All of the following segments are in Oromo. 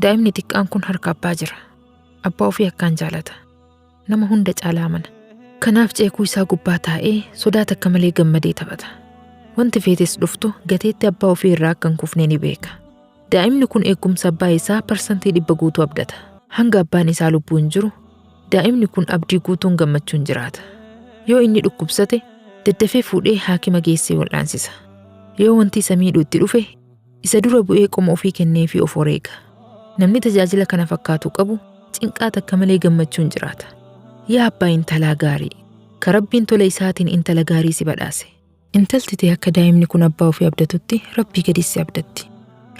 Daa'imni xiqqaan kun harka abbaa jira. Abbaa ofii akkaan jaalata. Nama hunda caalaa amana. Kanaaf ceekuu isaa gubbaa taa'ee sodaata akka malee gammadee taphata. Wanti feetes dhuftu gateetti abbaa ofii irraa akka hin kufne ni beeka. Daa'imni kun eegumsa abbaa isaa parsantii 100 guutuu abdata. Hanga abbaan isaa lubbuun jiru daa'imni kun abdii guutuun gammachuun jiraata. Yoo inni dhukkubsate daddafee fuudhee haakima geessee wal'aansisa. Yoo wanti isa miidhu itti dhufe isa dura bu'ee qoma ofii kennee fi of wareega. Namni tajaajila kana fakkaatu qabu cinqaata akka malee gammachuun jiraata. Yaa abbaa intalaa gaarii, ka Rabbiin tola isaatiin intala gaarii si badhaase. Intalti tee akka daa'imni kun abbaa ofii abdatutti Rabbii gadis si abdatti.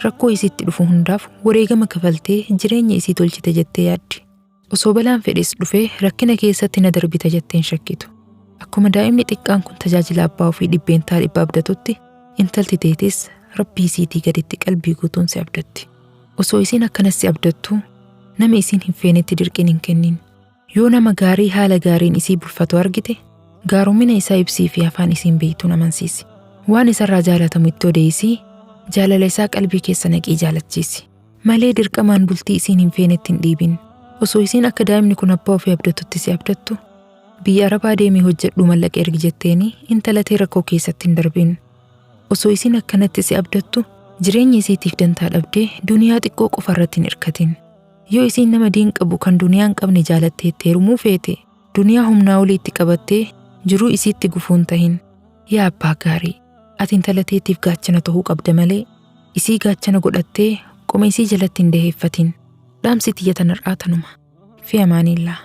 Rakkoo isiitti dhufu hundaaf wareegama kafaltee jireenya isii tolchite jettee yaaddi. Osoo balaan fedhes dhufee rakkina keessatti na darbita jetteen shakkitu. Akkuma daa'imni xiqqaan kun tajaajila abbaa ofii dhibbeentaa dhibba abdatutti, intalti teetis Rabbii isiitii gaditti qalbii guutuun si abdatti. Osoo isiin akkanas si abdattu, nama isiin hin feenetti dirqiin hin kennin. Yoo nama gaarii haala gaariin isii bulfatu argite, gaarumina isaa ibsii fi afaan isiin beektuun amansiisi. Waan isarraa jaalatamu itti odeessii, jaalala isaa qalbii keessa naqii jaalachiisi. Malee dirqamaan bultii isiin hin feenetti hin dhiibin. Osoo isiin akka daa'imni kun abbaa ofii abdatutti si abdattu, biyya Arabaa deemee hojjedhu mallaqa ergi jetteeni intala tee rakkoo keessatti hin darbin. Osoo isiin akkanatti si abdattu, jireenya isiitiif dantaa dhabdee duniyaa xiqqoo qofa irratti hin hirkatin. Yoo isiin nama diin qabu kan duniyaa hin qabne jaalattee itti heerumuu feete, duniyaa humnaa olii itti qabattee jiruu isiitti gufuun tahin. Yaa abbaa gaarii, ati intala teetiif gaachana ta'uu qabda malee, isii gaachana godhattee qoma isii jalatti hin daheeffatin. Dhaamsi tiyya tanarraa tanuma. Fi amaanillah.